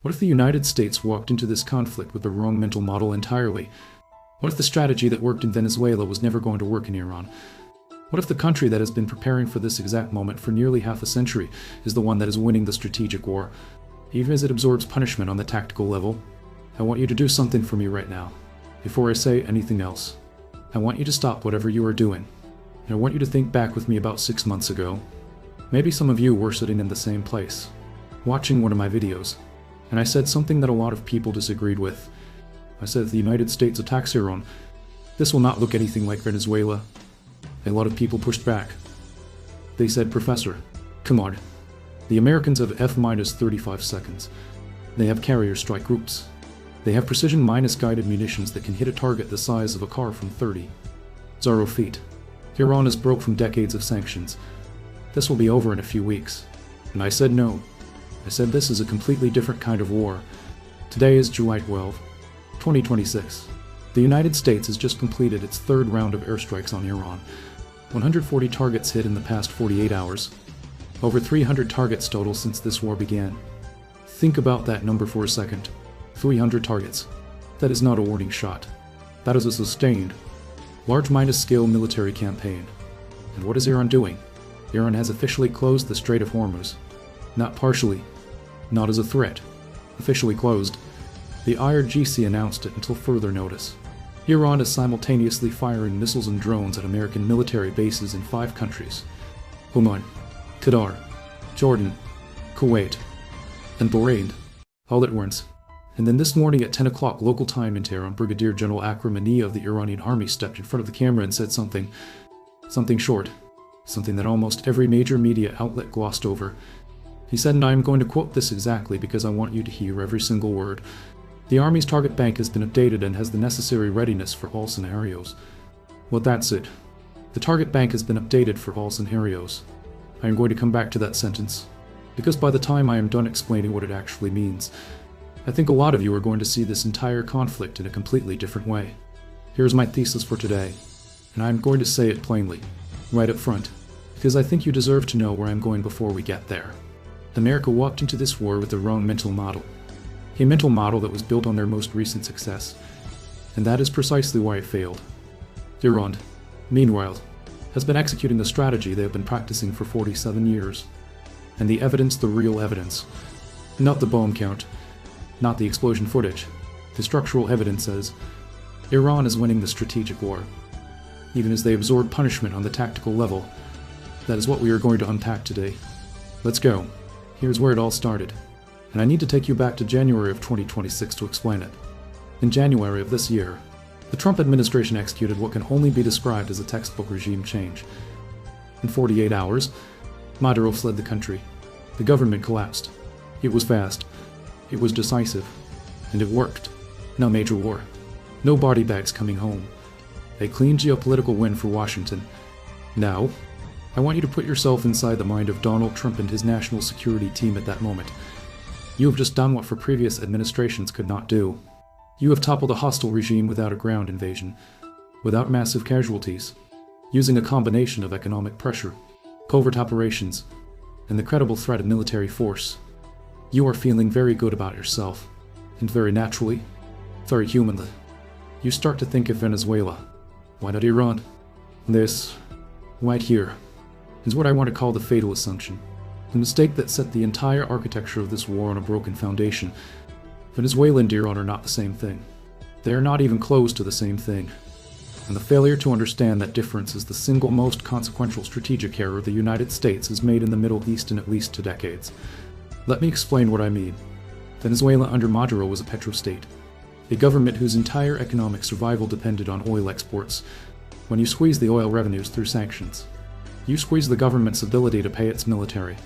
What if the United States walked into this conflict with the wrong mental model entirely? What if the strategy that worked in Venezuela was never going to work in Iran? What if the country that has been preparing for this exact moment for nearly half a century is the one that is winning the strategic war, even as it absorbs punishment on the tactical level? I want you to do something for me right now. Before I say anything else, I want you to stop whatever you are doing, and I want you to think back with me about 6 months ago. Maybe some of you were sitting in the same place, watching one of my videos, and I said something that a lot of people disagreed with. I said if the United States attacks Iran, this will not look anything like Venezuela. A lot of people pushed back. They said, "Professor, come on. The Americans have F-35 seconds. They have carrier strike groups. They have precision guided munitions that can hit a target the size of a car from 30 feet. Iran is broke from decades of sanctions. This will be over in a few weeks." And I said no. I said this is a completely different kind of war. Today is July 12, 2026. The United States has just completed its third round of airstrikes on Iran. 140 targets hit in the past 48 hours. Over 300 targets total since this war began. Think about that number for a second. 300 targets. That is not a warning shot. That is a sustained, large-scale military campaign. And what is Iran doing? Iran has officially closed the Strait of Hormuz. Not partially. Not as a threat. Officially closed. The IRGC announced it until further notice. Iran is simultaneously firing missiles and drones at American military bases in 5 countries: Oman, Qatar, Jordan, Kuwait, and Bahrain, all at once. And then this morning at 10 o'clock local time in Tehran, Brigadier General Akramani of the Iranian army stepped in front of the camera and said something short, something that almost every major media outlet glossed over. He said, and I am going to quote this exactly because I want you to hear every single word: "The Army's target bank has been updated and has the necessary readiness for all scenarios." Well, that's it. The target bank has been updated for all scenarios. I am going to come back to that sentence, because by the time I am done explaining what it actually means, I think a lot of you are going to see this entire conflict in a completely different way. Here's my thesis for today, and I am going to say it plainly, right up front, because I think you deserve to know where I'm going before we get there. America walked into this war with the wrong mental model. A mental model that was built on their most recent success. And that is precisely why it failed. Iran, meanwhile, has been executing the strategy they have been practicing for 47 years. And the evidence, the real evidence, not the bomb count, not the explosion footage, the structural evidence says Iran is winning the strategic war. Even as they absorb punishment on the tactical level. That is what we are going to unpack today. Let's go. Here's where it all started. And I need to take you back to January of 2026 to explain it. In January of this year, the Trump administration executed what can only be described as a textbook regime change. In 48 hours, Maduro fled the country. The government collapsed. It was fast. It was decisive. And it worked. No major war. No body bags coming home. A clean geopolitical win for Washington. Now, I want you to put yourself inside the mind of Donald Trump and his national security team at that moment. You have just done what previous administrations could not do. You have toppled a hostile regime without a ground invasion, without massive casualties, using a combination of economic pressure, covert operations, and the credible threat of military force. You are feeling very good about yourself, and very naturally, very humanly, you start to think of Venezuela. Why not Iran? This, right here, is what I want to call the fatal assumption. The mistake that set the entire architecture of this war on a broken foundation. Venezuela and Iran are not the same thing. They are not even close to the same thing. And the failure to understand that difference is the single most consequential strategic error the United States has made in the Middle East in at least 2 decades. Let me explain what I mean. Venezuela under Maduro was a petrostate, a government whose entire economic survival depended on oil exports. When you squeeze the oil revenues through sanctions, you squeeze the government's ability to pay its military.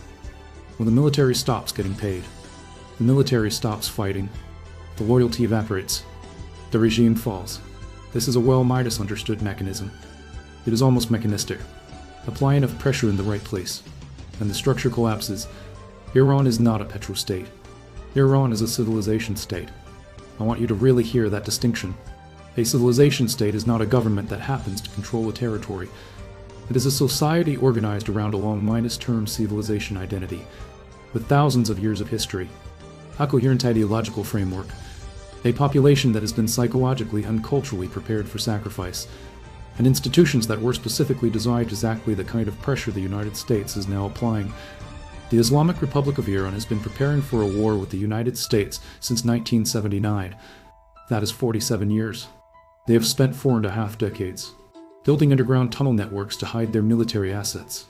When the military stops getting paid, the military stops fighting, the loyalty evaporates, the regime falls. This is a well-misunderstood mechanism. It is almost mechanistic. Apply enough pressure in the right place, and the structure collapses. Iran is not a petrostate. Iran is a civilization state. I want you to really hear that distinction. A civilization state is not a government that happens to control a territory. It is a society organized around a long-term civilization identity, with thousands of years of history. a coherent ideological framework, a population that has been psychologically and culturally prepared for sacrifice, and institutions that were specifically designed exactly the kind of pressure the United States is now applying. The Islamic Republic of Iran has been preparing for a war with the United States since 1979. That is 47 years. They have spent 4.5 decades building underground tunnel networks to hide their military assets,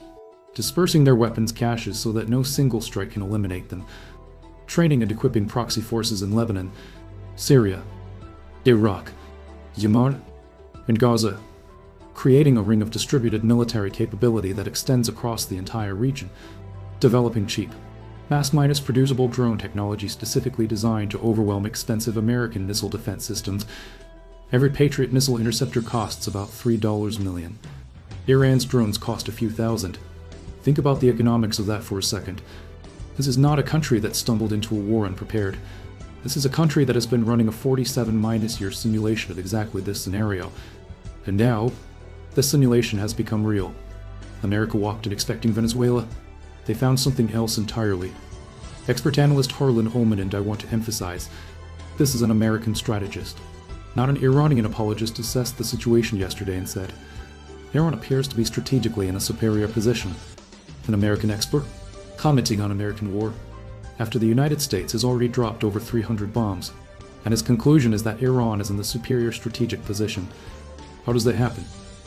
dispersing their weapons caches so that no single strike can eliminate them, training and equipping proxy forces in Lebanon, Syria, Iraq, Yemen, and Gaza, creating a ring of distributed military capability that extends across the entire region, developing cheap, mass-producible drone technology specifically designed to overwhelm expensive American missile defense systems. Every Patriot missile interceptor costs about $3 million. Iran's drones cost a few thousand. Think about the economics of that for a second. This is not a country that stumbled into a war unprepared. This is a country that has been running a 47-year simulation of exactly this scenario. And now, this simulation has become real. America walked in expecting Venezuela. They found something else entirely. Expert analyst Harlan Ullman, and I want to emphasize, this is an American strategist, not an Iranian apologist, assessed the situation yesterday and said, Iran appears to be strategically in a superior position. An American expert, commenting on American war, after the United States has already dropped over 300 bombs, and his conclusion is that Iran is in the superior strategic position. How does that happen?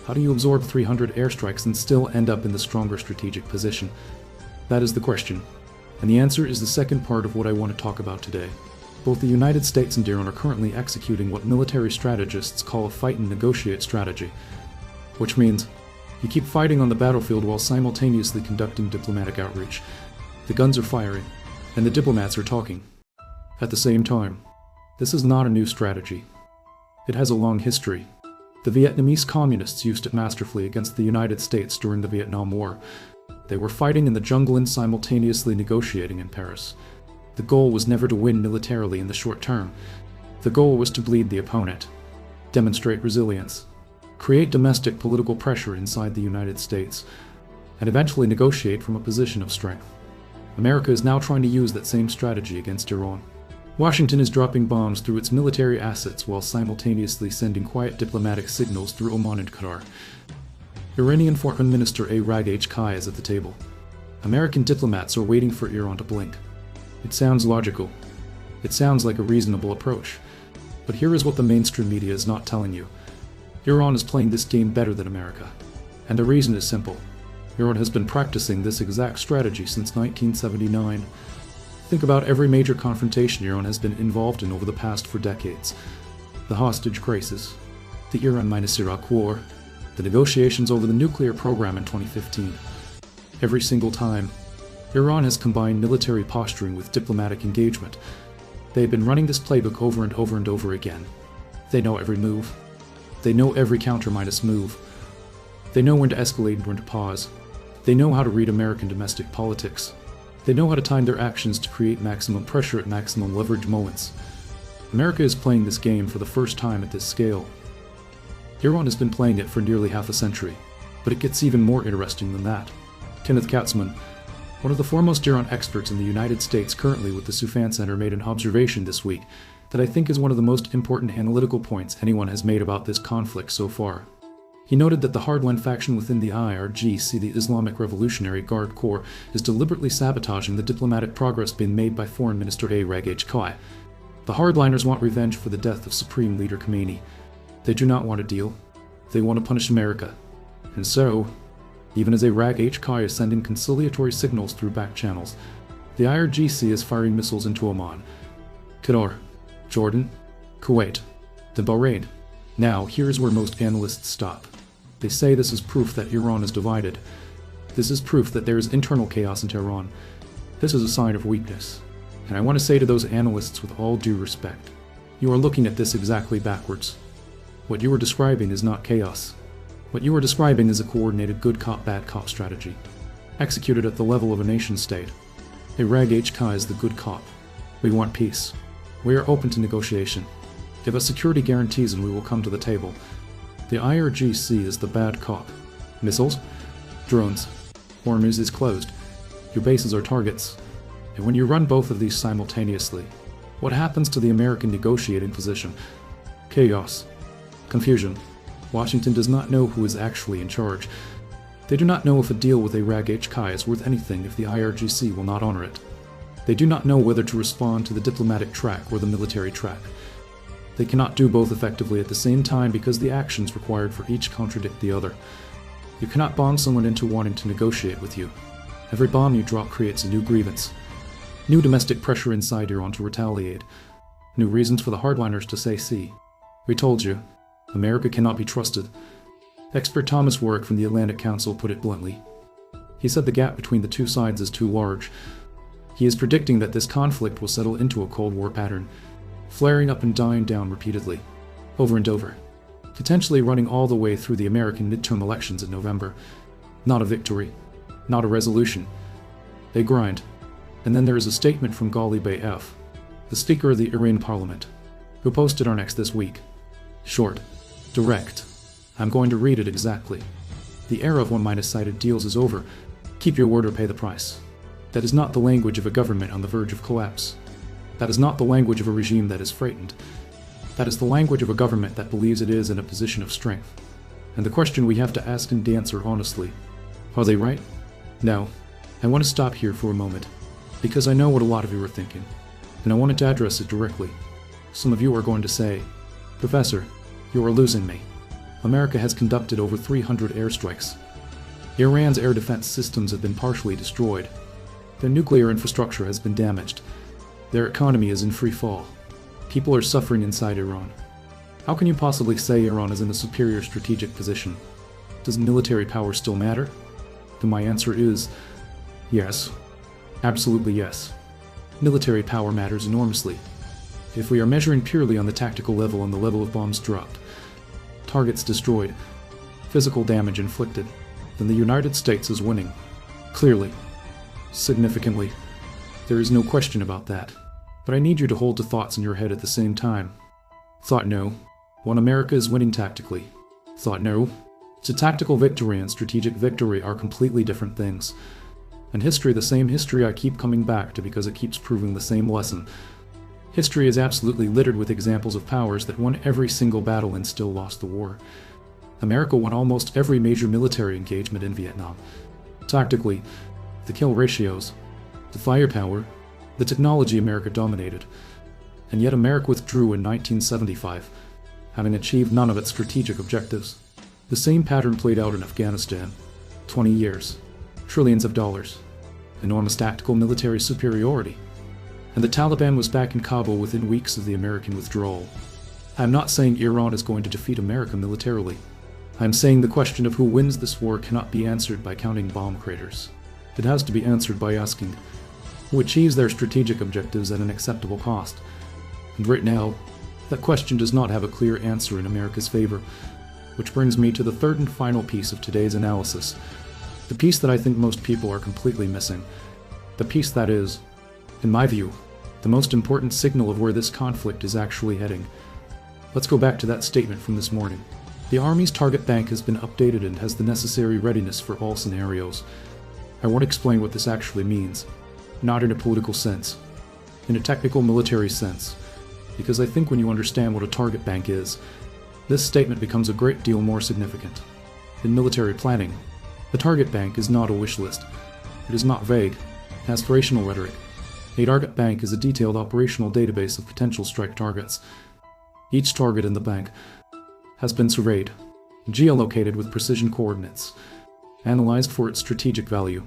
How do you absorb 300 airstrikes and still end up in the stronger strategic position? That is the question, and the answer is the second part of what I want to talk about today. Both the United States and Iran are currently executing what military strategists call a fight and negotiate strategy, which means you keep fighting on the battlefield while simultaneously conducting diplomatic outreach. The guns are firing, and the diplomats are talking at the same time. This is not a new strategy. It has a long history. The Vietnamese communists used it masterfully against the United States during the Vietnam War. They were fighting in the jungle and simultaneously negotiating in Paris. The goal was never to win militarily in the short term. The goal was to bleed the opponent, demonstrate resilience, create domestic political pressure inside the United States, and eventually negotiate from a position of strength. America is now trying to use that same strategy against Iran. Washington is dropping bombs through its military assets while simultaneously sending quiet diplomatic signals through Oman and Qatar. Iranian Foreign Minister Arag Kai is at the table. American diplomats are waiting for Iran to blink. It sounds logical. It sounds like a reasonable approach. But here is what the mainstream media is not telling you. Iran is playing this game better than America. And the reason is simple. Iran has been practicing this exact strategy since 1979. Think about every major confrontation Iran has been involved in over the past 4 decades. The hostage crisis, the Iran-Iraq war, the negotiations over the nuclear program in 2015. Every single time, Iran has combined military posturing with diplomatic engagement. They have been running this playbook over and over and over again. They know every move. They know every counter-minus move. They know when to escalate and when to pause. They know how to read American domestic politics. They know how to time their actions to create maximum pressure at maximum leverage moments. America is playing this game for the first time at this scale. Iran has been playing it for nearly half a century, but it gets even more interesting than that. Kenneth Katzman, one of the foremost Iran experts in the United States currently with the Soufan Center, made an observation this week that I think is one of the most important analytical points anyone has made about this conflict so far. He noted that the hardline faction within the IRGC, the Islamic Revolutionary Guard Corps, is deliberately sabotaging the diplomatic progress being made by Foreign Minister Arag Kai. The hardliners want revenge for the death of Supreme Leader Khomeini. They do not want a deal. They want to punish America. And so, even as Arag Kai is sending conciliatory signals through back channels, the IRGC is firing missiles into Oman, Qatar, Jordan, Kuwait, then Bahrain. Now, here's where most analysts stop. They say this is proof that Iran is divided. This is proof that there is internal chaos in Tehran. This is a sign of weakness. And I want to say to those analysts with all due respect, you are looking at this exactly backwards. What you are describing is not chaos. What you are describing is a coordinated good cop, bad cop strategy, executed at the level of a nation-state. Arag Kai is the good cop. We want peace. We are open to negotiation. Give us security guarantees and we will come to the table. The IRGC is the bad cop. Missiles? Drones. Hormuz is closed. Your bases are targets. And when you run both of these simultaneously, what happens to the American negotiating position? Chaos. Confusion. Washington does not know who is actually in charge. They do not know if a deal with Iraq HK is worth anything if the IRGC will not honor it. They do not know whether to respond to the diplomatic track or the military track. They cannot do both effectively at the same time because the actions required for each contradict the other. You cannot bomb someone into wanting to negotiate with you. Every bomb you drop creates a new grievance. New domestic pressure inside Iran to retaliate. New reasons for the hardliners to say, see, we told you, America cannot be trusted. Expert Thomas Warwick from the Atlantic Council put it bluntly. He said the gap between the two sides is too large. He is predicting that this conflict will settle into a Cold War pattern, flaring up and dying down repeatedly, over and over, potentially running all the way through the American midterm elections in November. Not a victory, not a resolution. They grind. And then there is a statement from Ghali Bey F., the Speaker of the Iranian Parliament, who posted our next this week. Short. Direct. I'm going to read it exactly. The era of one-sided deals is over. Keep your word or pay the price. That is not the language of a government on the verge of collapse. That is not the language of a regime that is frightened. That is the language of a government that believes it is in a position of strength. And the question we have to ask and answer honestly, are they right? No. I want to stop here for a moment, because I know what a lot of you are thinking, and I wanted to address it directly. Some of you are going to say, Professor, you are losing me. America has conducted over 300 airstrikes. Iran's air defense systems have been partially destroyed. Their nuclear infrastructure has been damaged. Their economy is in free fall. People are suffering inside Iran. How can you possibly say Iran is in a superior strategic position? Does military power still matter? Then my answer is yes. Absolutely yes. Military power matters enormously. If we are measuring purely on the tactical level and the level of bombs dropped, targets destroyed, physical damage inflicted, then the United States is winning. Clearly. Significantly. There is no question about that. But I need you to hold the thoughts in your head at the same time. Thought no. One, America is winning tactically. Thought no. So tactical victory and strategic victory are completely different things. And history, the same history I keep coming back to because it keeps proving the same lesson. History is absolutely littered with examples of powers that won every single battle and still lost the war. America won almost every major military engagement in Vietnam. Tactically, the kill ratios, the firepower, the technology America dominated. And yet America withdrew in 1975, having achieved none of its strategic objectives. The same pattern played out in Afghanistan. 20 years. Trillions of dollars. Enormous tactical military superiority. And the Taliban was back in Kabul within weeks of the American withdrawal. I am not saying Iran is going to defeat America militarily. I am saying the question of who wins this war cannot be answered by counting bomb craters. It has to be answered by asking who achieves their strategic objectives at an acceptable cost. And right now, that question does not have a clear answer in America's favor. Which brings me to the third and final piece of today's analysis. The piece that I think most people are completely missing. The piece that is, in my view, the most important signal of where this conflict is actually heading. Let's go back to that statement from this morning. The Army's target bank has been updated and has the necessary readiness for all scenarios. I won't explain what this actually means. Not in a political sense. In a technical military sense. Because I think when you understand what a target bank is, this statement becomes a great deal more significant. In military planning, the target bank is not a wish list. It is not vague, aspirational rhetoric. A target bank is a detailed operational database of potential strike targets. Each target in the bank has been surveyed, geolocated with precision coordinates, analyzed for its strategic value,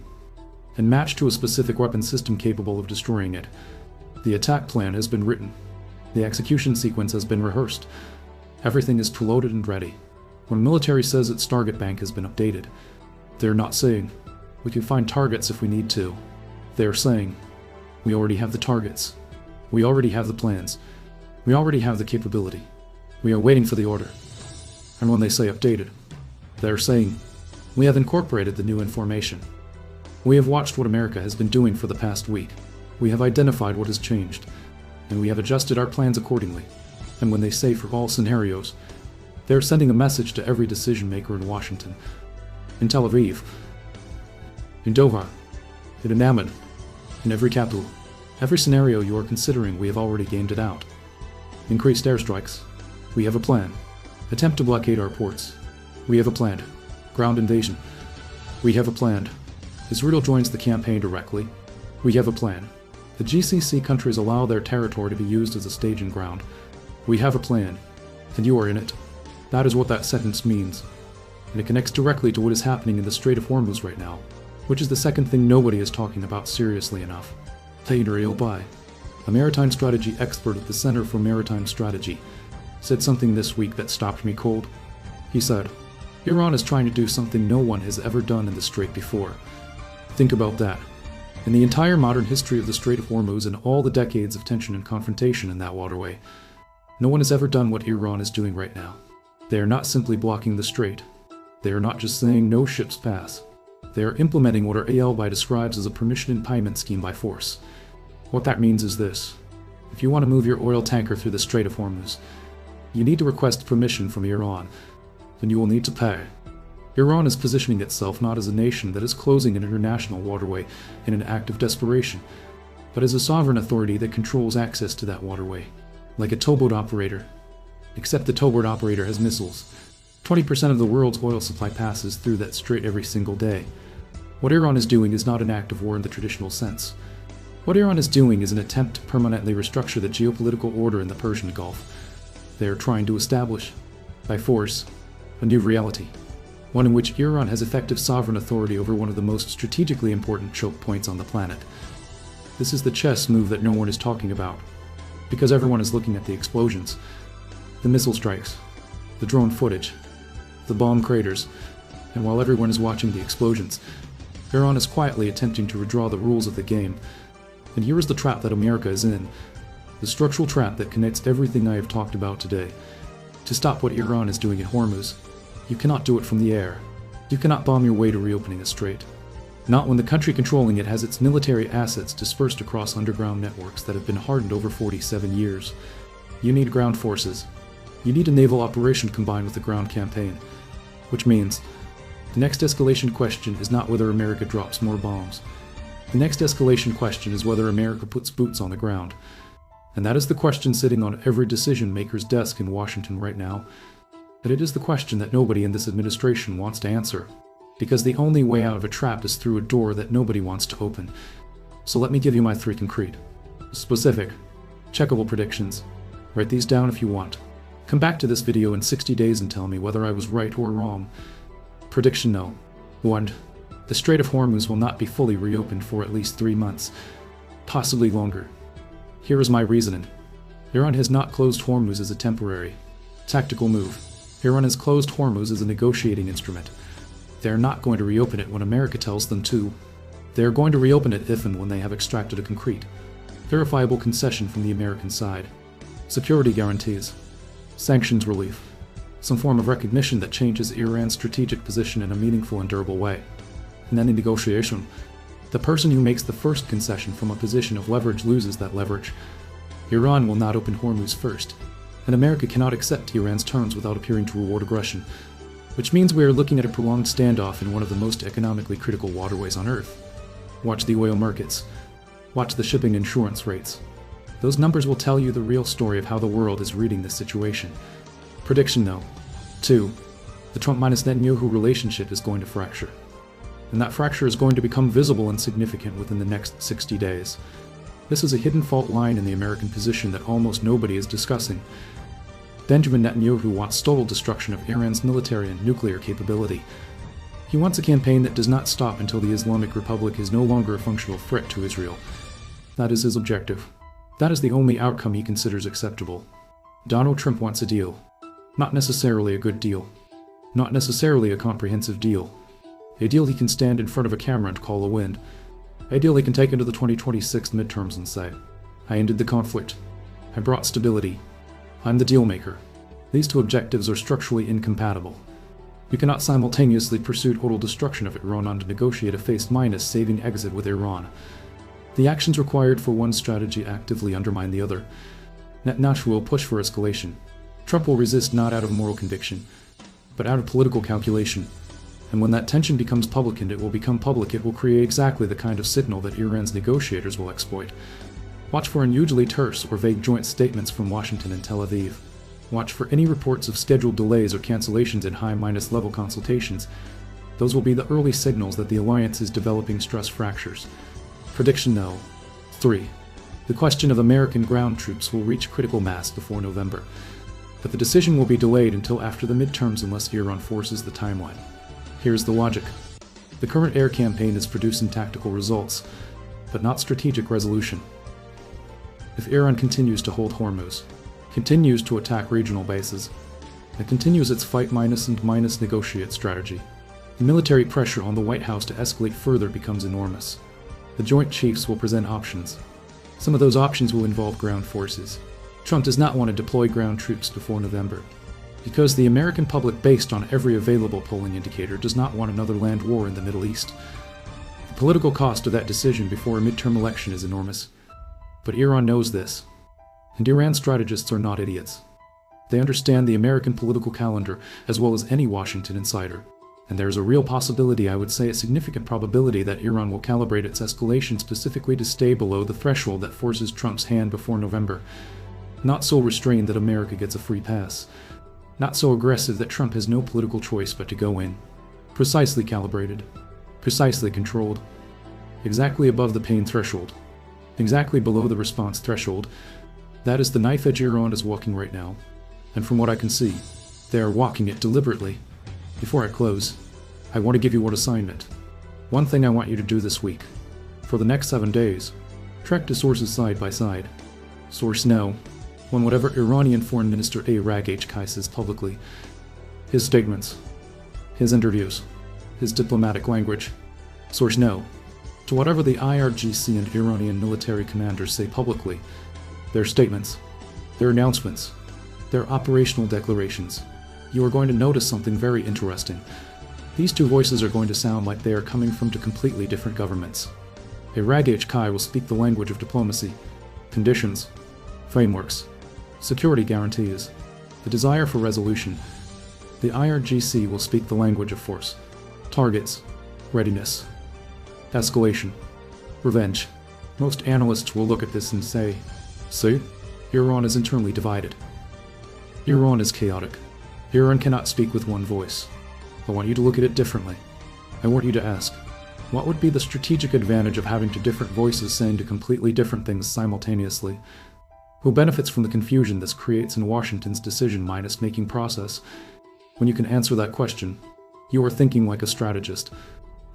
and matched to a specific weapon system capable of destroying it. The attack plan has been written. The execution sequence has been rehearsed. Everything is preloaded and ready. When military says its target bank has been updated, they're not saying, we can find targets if we need to. They are saying, we already have the targets. We already have the plans. We already have the capability. We are waiting for the order. And when they say updated, they're saying, we have incorporated the new information. We have watched what America has been doing for the past week. We have identified what has changed, and we have adjusted our plans accordingly. And when they say for all scenarios, they're sending a message to every decision maker in Washington, in Tel Aviv, in Doha, in Amman, in every capital. Every scenario you are considering, we have already gamed it out. Increased airstrikes. We have a plan. Attempt to blockade our ports. We have a plan. Ground invasion. We have a plan. Israel joins the campaign directly. We have a plan. The GCC countries allow their territory to be used as a staging ground. We have a plan. And you are in it. That is what that sentence means. And it connects directly to what is happening in the Strait of Hormuz right now, which is the second thing nobody is talking about seriously enough. Tader Bai, a maritime strategy expert at the Center for Maritime Strategy, said something this week that stopped me cold. He said, Iran is trying to do something no one has ever done in the Strait before. Think about that. In the entire modern history of the Strait of Hormuz and all the decades of tension and confrontation in that waterway, no one has ever done what Iran is doing right now. They are not simply blocking the strait. They are not just saying no ships pass. They are implementing what Al-Bai describes as a permission impediment scheme by force. What that means is this. If you want to move your oil tanker through the Strait of Hormuz, you need to request permission from Iran. Then you will need to pay. Iran is positioning itself not as a nation that is closing an international waterway in an act of desperation, but as a sovereign authority that controls access to that waterway, like a towboat operator. Except the towboat operator has missiles. 20% of the world's oil supply passes through that strait every single day. What Iran is doing is not an act of war in the traditional sense. What Iran is doing is an attempt to permanently restructure the geopolitical order in the Persian Gulf. They are trying to establish, by force, a new reality. One in which Iran has effective sovereign authority over one of the most strategically important choke points on the planet. This is the chess move that no one is talking about, because everyone is looking at the explosions, the missile strikes, the drone footage, the bomb craters, and while everyone is watching the explosions, Iran is quietly attempting to redraw the rules of the game. And here is the trap that America is in, the structural trap that connects everything I have talked about today. To stop what Iran is doing in Hormuz, you cannot do it from the air. You cannot bomb your way to reopening a strait. Not when the country controlling it has its military assets dispersed across underground networks that have been hardened over 47 years. You need ground forces. You need a naval operation combined with a ground campaign. Which means, the next escalation question is not whether America drops more bombs. The next escalation question is whether America puts boots on the ground. And that is the question sitting on every decision maker's desk in Washington right now. But it is the question that nobody in this administration wants to answer. Because the only way out of a trap is through a door that nobody wants to open. So let me give you my 3 concrete, specific, checkable predictions. Write these down if you want. Come back to this video in 60 days and tell me whether I was right or wrong. Prediction no. 1. The Strait of Hormuz will not be fully reopened for at least 3 months, possibly longer. Here is my reasoning. Iran has not closed Hormuz as a temporary, tactical move. Iran has closed Hormuz as a negotiating instrument. They are not going to reopen it when America tells them to. They are going to reopen it if and when they have extracted a concrete, verifiable concession from the American side. Security guarantees. Sanctions relief. Some form of recognition that changes Iran's strategic position in a meaningful and durable way. And then in negotiation, the person who makes the first concession from a position of leverage loses that leverage. Iran will not open Hormuz first, and America cannot accept Iran's terms without appearing to reward aggression, which means we are looking at a prolonged standoff in one of the most economically critical waterways on Earth. Watch the oil markets. Watch the shipping insurance rates. Those numbers will tell you the real story of how the world is reading this situation. Prediction no. 2. The Trump minus Netanyahu relationship is going to fracture. And that fracture is going to become visible and significant within the next 60 days. This is a hidden fault line in the American position that almost nobody is discussing. Benjamin Netanyahu wants total destruction of Iran's military and nuclear capability. He wants a campaign that does not stop until the Islamic Republic is no longer a functional threat to Israel. That is his objective. That is the only outcome he considers acceptable. Donald Trump wants a deal. Not necessarily a good deal. Not necessarily a comprehensive deal. A deal he can stand in front of a camera and call a win. A deal he can take into the 2026 midterms and say, I ended the conflict. I brought stability. I'm the deal maker. These two objectives are structurally incompatible. You cannot simultaneously pursue total destruction of Iran and negotiate a phase-minus saving exit with Iran. The actions required for one strategy actively undermine the other. Netanyahu will push for escalation. Trump will resist not out of moral conviction, but out of political calculation. And when that tension becomes public and it will become public, it will create exactly the kind of signal that Iran's negotiators will exploit. Watch for unusually terse or vague joint statements from Washington and Tel Aviv. Watch for any reports of scheduled delays or cancellations in high-level consultations. Those will be the early signals that the alliance is developing stress fractures. Prediction no. 3. The question of American ground troops will reach critical mass before November, but the decision will be delayed until after the midterms unless Iran forces the timeline. Here's the logic. The current air campaign is producing tactical results, but not strategic resolution. If Iran continues to hold Hormuz, continues to attack regional bases, and continues its fight and negotiate strategy, the military pressure on the White House to escalate further becomes enormous. The Joint Chiefs will present options. Some of those options will involve ground forces. Trump does not want to deploy ground troops before November, because the American public, based on every available polling indicator, does not want another land war in the Middle East. The political cost of that decision before a midterm election is enormous. But Iran knows this, and Iran strategists are not idiots. They understand the American political calendar as well as any Washington insider, and there is a real possibility, I would say a significant probability, that Iran will calibrate its escalation specifically to stay below the threshold that forces Trump's hand before November. Not so restrained that America gets a free pass. Not so aggressive that Trump has no political choice but to go in. Precisely calibrated. Precisely controlled. Exactly above the pain threshold. Exactly below the response threshold. That is the knife edge Iran is walking right now. And from what I can see, they are walking it deliberately. Before I close, I want to give you one assignment. One thing I want you to do this week. For the next 7 days, track the sources side by side. Source no, when whatever Iranian Foreign Minister Raghechkai says publicly. His statements. His interviews. His diplomatic language. Source no, to whatever the IRGC and Iranian military commanders say publicly. Their statements. Their announcements. Their operational declarations. You are going to notice something very interesting. These two voices are going to sound like they are coming from two completely different governments. Raghechkai will speak the language of diplomacy, conditions, frameworks, security guarantees, the desire for resolution. The IRGC will speak the language of force, targets, readiness, escalation, revenge. Most analysts will look at this and say, see, Iran is internally divided. Iran is chaotic. Iran cannot speak with one voice. I want you to look at it differently. I want you to ask, what would be the strategic advantage of having two different voices saying two completely different things simultaneously? Who benefits from the confusion this creates in Washington's decision-making process? When you can answer that question, you are thinking like a strategist,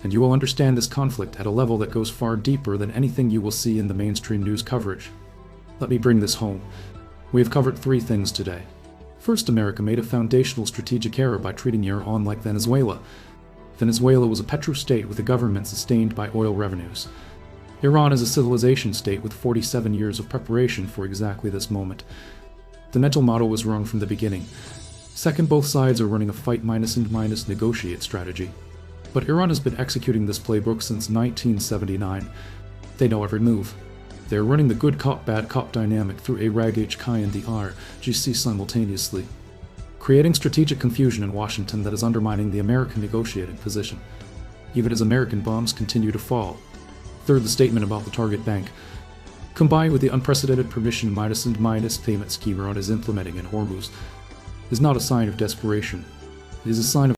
and you will understand this conflict at a level that goes far deeper than anything you will see in the mainstream news coverage. Let me bring this home. We have covered 3 things today. First, America made a foundational strategic error by treating Iran like Venezuela. Venezuela was a petrostate with a government sustained by oil revenues. Iran is a civilization state with 47 years of preparation for exactly this moment. The mental model was wrong from the beginning. Second, both sides are running a fight and negotiate strategy. But Iran has been executing this playbook since 1979. They know every move. They are running the good cop, bad cop dynamic through Raghechkai and the IRGC simultaneously, creating strategic confusion in Washington that is undermining the American negotiating position, even as American bombs continue to fall. Third, the statement about the target bank, combined with the unprecedented permission payment scheme Iran is implementing in Hormuz, is not a sign of desperation. It is a sign of